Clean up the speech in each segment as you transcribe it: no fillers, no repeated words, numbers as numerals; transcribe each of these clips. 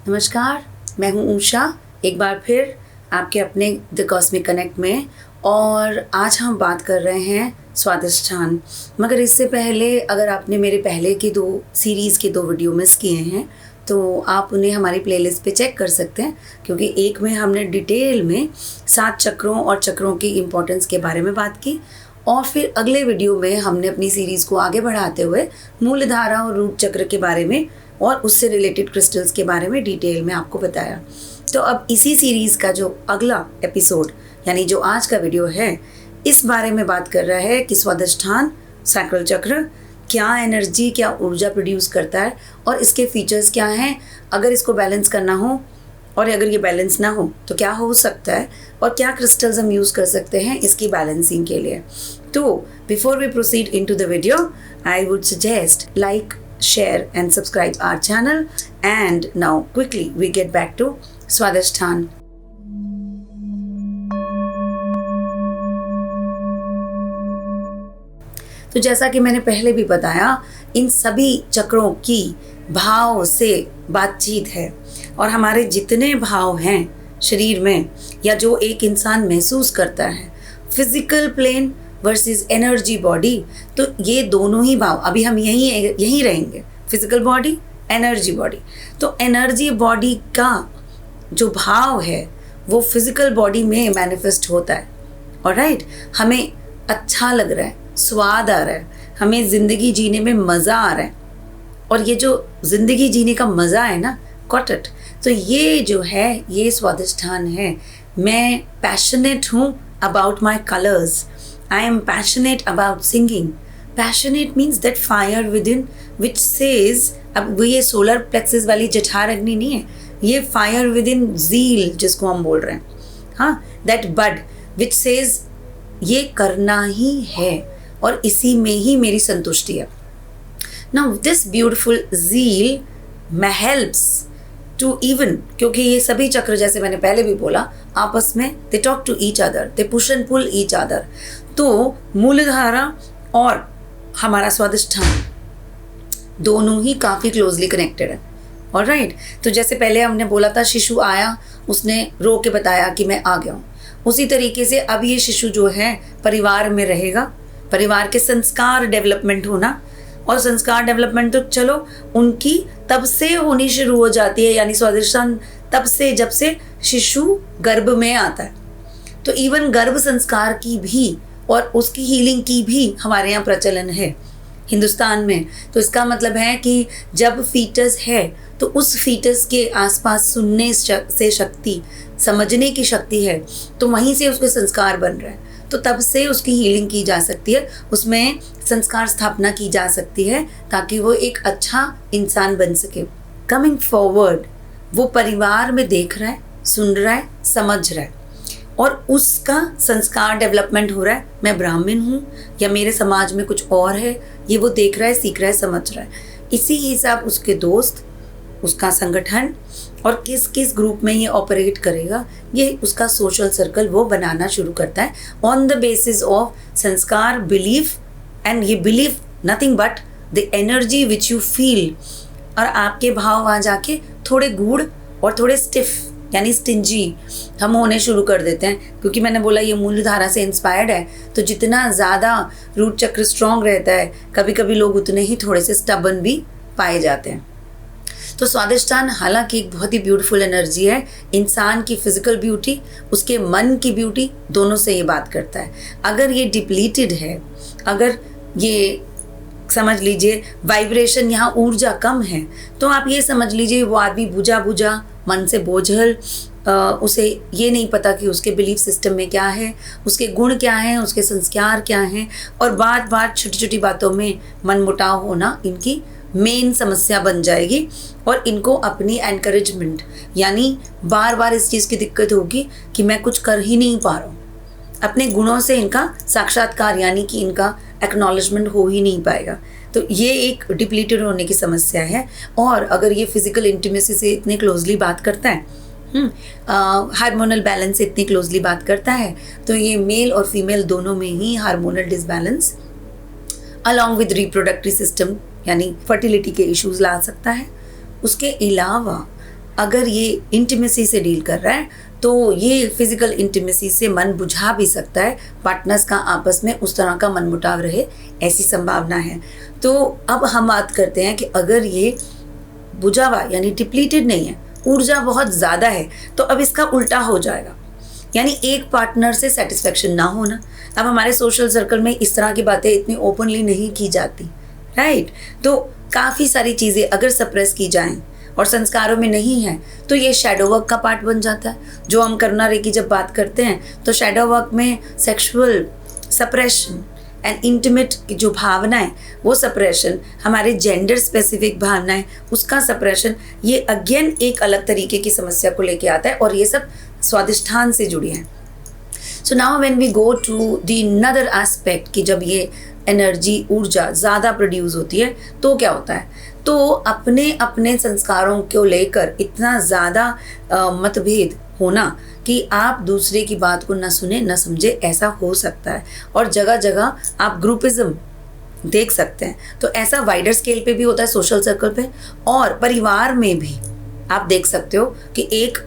नमस्कार, मैं हूँ उषा, एक बार फिर आपके अपने द कॉस्मिक कनेक्ट में। और आज हम बात कर रहे हैं स्वादिष्ठान। मगर इससे पहले अगर आपने मेरे पहले की दो सीरीज़ के 2 वीडियो मिस किए हैं तो आप उन्हें हमारी प्लेलिस्ट पे चेक कर सकते हैं, क्योंकि एक में हमने डिटेल में 7 चक्रों और चक्रों की इम्पोर्टेंस के बारे में बात की, और फिर अगले वीडियो में हमने अपनी सीरीज़ को आगे बढ़ाते हुए मूलधारा और रूट चक्र के बारे में और उससे रिलेटेड क्रिस्टल्स के बारे में डिटेल में आपको बताया। तो अब इसी सीरीज़ का जो अगला एपिसोड यानी जो आज का वीडियो है, इस बारे में बात कर रहा है कि स्वादिष्ठान सैक्रल चक्र क्या एनर्जी, क्या ऊर्जा प्रोड्यूस करता है और इसके फीचर्स क्या हैं, अगर इसको बैलेंस करना हो और अगर ये बैलेंस ना हो तो क्या हो सकता है, और क्या क्रिस्टल्स हम यूज़ कर सकते हैं इसकी बैलेंसिंग के लिए। तो before we proceed into the video, I would suggest like, share and subscribe our channel, and now quickly we get back to स्वादिष्ठान। तो जैसा कि मैंने पहले भी बताया, इन सभी चक्रों की भाव से बातचीत है, और हमारे जितने भाव हैं शरीर में या जो एक इंसान महसूस करता है, physical plane versus energy body, तो ये दोनों ही भाव, अभी हम यहीं रहेंगे, फिजिकल बॉडी, एनर्जी बॉडी। तो एनर्जी बॉडी का जो भाव है वो फिजिकल बॉडी में मैनिफेस्ट होता है। ऑलराइट, हमें अच्छा लग रहा है, स्वाद आ रहा है, हमें ज़िंदगी जीने में मज़ा आ रहा है, और ये जो ज़िंदगी जीने का मज़ा है ना, कॉटेट, तो ये जो है ये स्वादिष्ठान है। मैं पैशनेट हूँ about my colours, I am passionate about singing. Passionate means that fire within which says, अब ये सोलर प्लेक्सिस वाली जठार अग्नि नहीं है, ये fire within zeal जिसको हम बोल रहे हैं, हाँ, that bud which says ये करना ही है और इसी में ही मेरी संतुष्टि है। Now this beautiful zeal helps to even, क्योंकि ये सभी चक्र जैसे मैंने पहले भी बोला आपस में they talk to each other, they push and pull each other। तो मूलधारा और हमारा स्वादिष्ठान दोनों ही काफ़ी क्लोजली कनेक्टेड है। ऑलराइट, तो जैसे पहले हमने बोला था शिशु आया, उसने रो के बताया कि मैं आ गया हूँ, उसी तरीके से अब ये शिशु जो है परिवार में रहेगा, परिवार के संस्कार डेवलपमेंट होना, और संस्कार डेवलपमेंट तो चलो उनकी तब से होनी शुरू हो जाती है, यानी स्वादिष्ठान तब से जब से शिशु गर्भ में आता है। तो इवन गर्भ संस्कार की भी और उसकी हीलिंग की भी हमारे यहाँ प्रचलन है हिंदुस्तान में। तो इसका मतलब है कि जब फीटस है तो उस फीटस के आसपास सुनने से शक्ति, समझने की शक्ति है, तो वहीं से उसके संस्कार बन रहे हैं, तो तब से उसकी हीलिंग की जा सकती है, उसमें संस्कार स्थापना की जा सकती है ताकि वो एक अच्छा इंसान बन सके। कमिंग फॉरवर्ड, वो परिवार में देख रहा है, सुन रहा है, समझ रहा है, और उसका संस्कार डेवलपमेंट हो रहा है। मैं ब्राह्मण हूँ या मेरे समाज में कुछ और है, ये वो देख रहा है, सीख रहा है, समझ रहा है। इसी हिसाब उसके दोस्त, उसका संगठन और किस किस ग्रुप में ये ऑपरेट करेगा, ये उसका सोशल सर्कल वो बनाना शुरू करता है ऑन द बेसिस ऑफ संस्कार, बिलीफ, एंड ये belief nothing but the energy which you feel. और आपके भाव वहाँ जाके थोड़े गूढ़ और थोड़े स्टिफ यानी स्टिंजी हम होने शुरू कर देते हैं, क्योंकि मैंने बोला ये मूलधारा से इंस्पायर्ड है। तो जितना ज़्यादा रूट चक्र स्ट्रॉन्ग रहता है, कभी कभी लोग उतने ही थोड़े से स्टबन भी पाए जाते हैं। तो स्वादिष्ठान हालांकि एक बहुत ही ब्यूटीफुल एनर्जी है, इंसान की फिजिकल ब्यूटी, उसके मन की ब्यूटी, दोनों से ये बात करता है। अगर ये डिप्लीटेड है, अगर ये समझ लीजिए वाइब्रेशन, यहाँ ऊर्जा कम है, तो आप ये समझ लीजिए वो आदमी बुझा बुझा, मन से बोझल, उसे ये नहीं पता कि उसके बिलीफ सिस्टम में क्या है, उसके गुण क्या हैं, उसके संस्कार क्या हैं, और बार बार छोटी छोटी बातों में मनमुटाव होना इनकी मेन समस्या बन जाएगी। और इनको अपनी एनकरेजमेंट, यानी बार बार इस चीज़ की दिक्कत होगी कि मैं कुछ कर ही नहीं पा रहा हूँ, अपने गुणों से इनका साक्षात्कार यानी कि इनका एक्नॉलेजमेंट हो ही नहीं पाएगा। तो ये एक डिप्लीटेड होने की समस्या है। और अगर ये फिजिकल इंटीमेसी से इतने क्लोजली बात करता है, हार्मोनल बैलेंस से इतनी क्लोजली बात करता है, तो ये मेल और फीमेल दोनों में ही hormonal disbalance along with reproductive system यानी फर्टिलिटी के इश्यूज ला सकता है। उसके अलावा अगर ये इंटीमेसी से डील कर रहा है तो ये फिजिकल इंटीमेसी से मन बुझा भी सकता है, पार्टनर्स का आपस में उस तरह का मनमुटाव रहे, ऐसी संभावना है। तो अब हम बात करते हैं कि अगर ये बुझा हुआ यानी डिप्लीटेड नहीं है, ऊर्जा बहुत ज़्यादा है, तो अब इसका उल्टा हो जाएगा, यानी एक पार्टनर से सेटिस्फेक्शन ना होना। अब हमारे सोशल सर्कल में इस तरह की बातें इतनी ओपनली नहीं की जाती, राइट। तो काफ़ी सारी चीज़ें अगर सप्रेस की जाएं और संस्कारों में नहीं है तो ये शैडो वर्क का पार्ट बन जाता है। जो हम करना रे की जब बात करते हैं तो शैडो वर्क में सेक्सुअल सप्रेशन एंड इंटीमेट की जो भावनाएं, वो सप्रेशन, हमारे जेंडर स्पेसिफिक भावनाएं, उसका सप्रेशन, ये अगेन एक अलग तरीके की समस्या को लेके आता है और ये सब स्वादिष्ठान से जुड़ी हैं। So now when we go to the another aspect कि जब ये एनर्जी, ऊर्जा ज़्यादा प्रोड्यूस होती है तो क्या होता है, तो अपने अपने संस्कारों को लेकर इतना ज़्यादा मतभेद होना कि आप दूसरे की बात को न सुने न समझे, ऐसा हो सकता है। और जगह जगह आप ग्रुपिज्म देख सकते हैं, तो ऐसा वाइडर स्केल पे भी होता है, सोशल सर्कल पे, और परिवार में भी आप देख सकते हो कि एक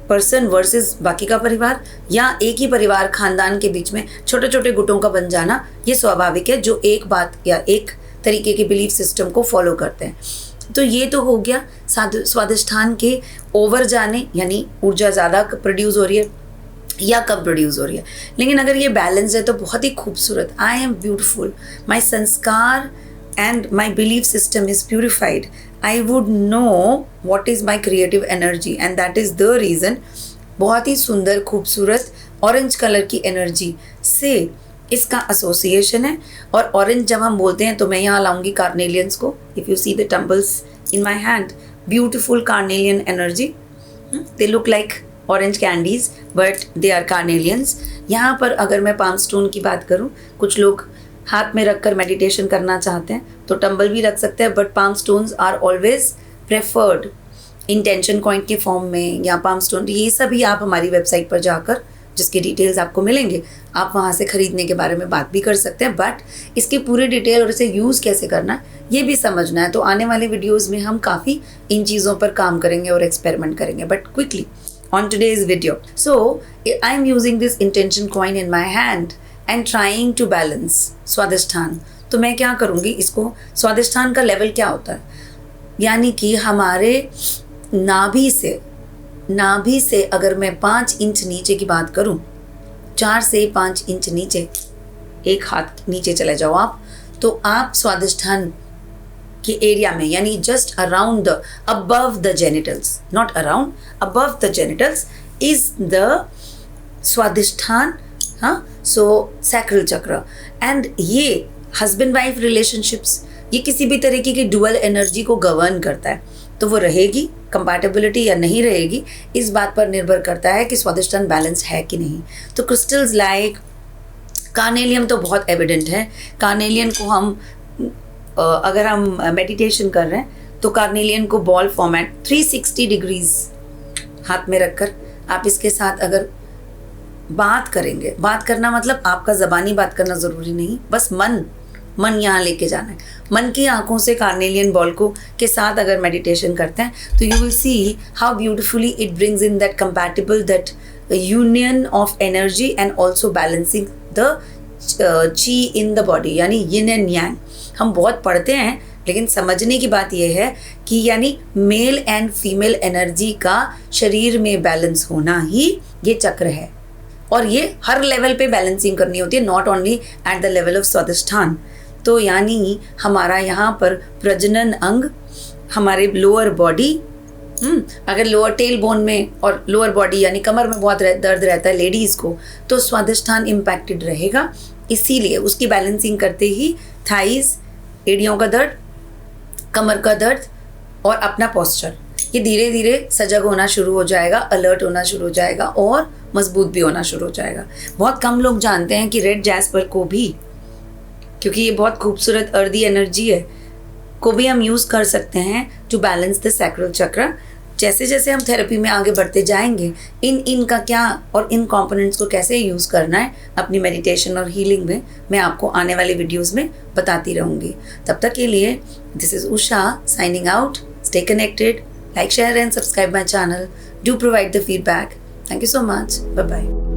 पर्सन वर्सेस बाकी का परिवार, या एक ही परिवार खानदान के बीच में छोटे छोटे गुटों का बन जाना, ये स्वाभाविक है, जो एक बात या एक तरीके के बिलीफ सिस्टम को फॉलो करते हैं। तो ये तो हो गया स्वादिष्ठान के ओवर जाने, यानी ऊर्जा ज़्यादा प्रोड्यूस हो रही है या कम प्रोड्यूस हो रही है। लेकिन अगर ये बैलेंस है तो बहुत ही खूबसूरत, आई एम ब्यूटिफुल, माई संस्कार and my belief system is purified, I would know what is my creative energy, and that is the reason बहुत ही सुंदर खूबसूरत ऑरेंज कलर की एनर्जी से इसका एसोसिएशन है। और ऑरेंज जब हम बोलते हैं तो मैं यहाँ लाऊंगी कार्नेलियंस को। If you see the tumbles in my hand, beautiful carnelian energy, they look like orange candies but they are carnelians. यहाँ पर अगर मैं पाम स्टोन की बात करूँ, कुछ लोग हाथ में रखकर मेडिटेशन करना चाहते हैं तो टंबल भी रख सकते हैं, but palm stones are always preferred intention coin के फॉर्म में, या पाम स्टोन, ये सभी आप हमारी वेबसाइट पर जाकर, जिसके डिटेल्स आपको मिलेंगे, आप वहाँ से ख़रीदने के बारे में बात भी कर सकते हैं। बट इसकी पूरी डिटेल और इसे यूज़ कैसे करना है ये भी समझना है, तो आने वाले वीडियोज़ में हम काफ़ी इन चीज़ों पर काम करेंगे और एक्सपेरिमेंट करेंगे। But quickly on today's video, so I am using this intention coin in my hand and trying to balance स्वादिष्ठान। तो मैं क्या करूँगी, इसको स्वादिष्ठान का लेवल क्या होता है, यानी कि हमारे नाभि से अगर मैं 5 इंच नीचे की बात करूँ, 4 से 5 इंच नीचे, एक हाथ नीचे चले जाओ आप, तो आप स्वादिष्ठान के एरिया में, यानी just around the, above the genitals, not around, above the genitals is the Swadhisthan. हाँ, सो सैक्रल चक्र। एंड ये हस्बैंड वाइफ रिलेशनशिप्स, ये किसी भी तरीके की डुअल एनर्जी को गवर्न करता है। तो वो रहेगी कंपैटिबिलिटी या नहीं रहेगी, इस बात पर निर्भर करता है कि स्वादिष्ठान बैलेंस है कि नहीं। तो क्रिस्टल्स लाइक कार्नेलियम तो बहुत एविडेंट है। कार्नेलियन को हम अगर हम मेडिटेशन कर रहे हैं तो कार्नेलियन को बॉल फॉर्मेट 360 डिग्रीज हाथ में रखकर आप इसके साथ अगर बात करेंगे, बात करना मतलब आपका ज़बानी बात करना ज़रूरी नहीं, बस मन यहाँ लेके जाना है। मन की आंखों से कार्नेलियन बॉल को के साथ अगर मेडिटेशन करते हैं तो you will see how beautifully it brings in that compatible, that union of energy and also balancing the ची इन द बॉडी, यानी यिन एंड यांग। हम बहुत पढ़ते हैं लेकिन समझने की बात यह है कि यानी मेल एंड फीमेल एनर्जी का शरीर में बैलेंस होना ही ये चक्र है। और ये हर लेवल पे बैलेंसिंग करनी होती है, not only at the level of Swadhisthan. तो यानी हमारा यहाँ पर प्रजनन अंग, हमारे लोअर बॉडी, अगर लोअर टेल बोन में और लोअर बॉडी यानी कमर में बहुत दर्द रहता है लेडीज़ को, तो स्वादिष्ठान इम्पैक्टेड रहेगा। इसीलिए उसकी बैलेंसिंग करते ही थाइज, एड़ियों का दर्द, कमर का दर्द और अपना पोस्चर, ये धीरे धीरे सजग होना शुरू हो जाएगा, अलर्ट होना शुरू हो जाएगा और मजबूत भी होना शुरू हो जाएगा। बहुत कम लोग जानते हैं कि रेड जैस्पर को भी, क्योंकि ये बहुत खूबसूरत अर्दी एनर्जी है, को भी हम यूज़ कर सकते हैं टू बैलेंस द सैक्रल चक्र। जैसे जैसे हम थेरेपी में आगे बढ़ते जाएंगे, इनका क्या और इन कंपोनेंट्स को कैसे यूज़ करना है अपनी मेडिटेशन और हीलिंग में, मैं आपको आने वाले वीडियोस में बताती रहूँगी। तब तक के लिए this is Usha signing out. Stay connected, Like, share and subscribe my channel. Do provide the feedback. Thank you so much. Bye-bye.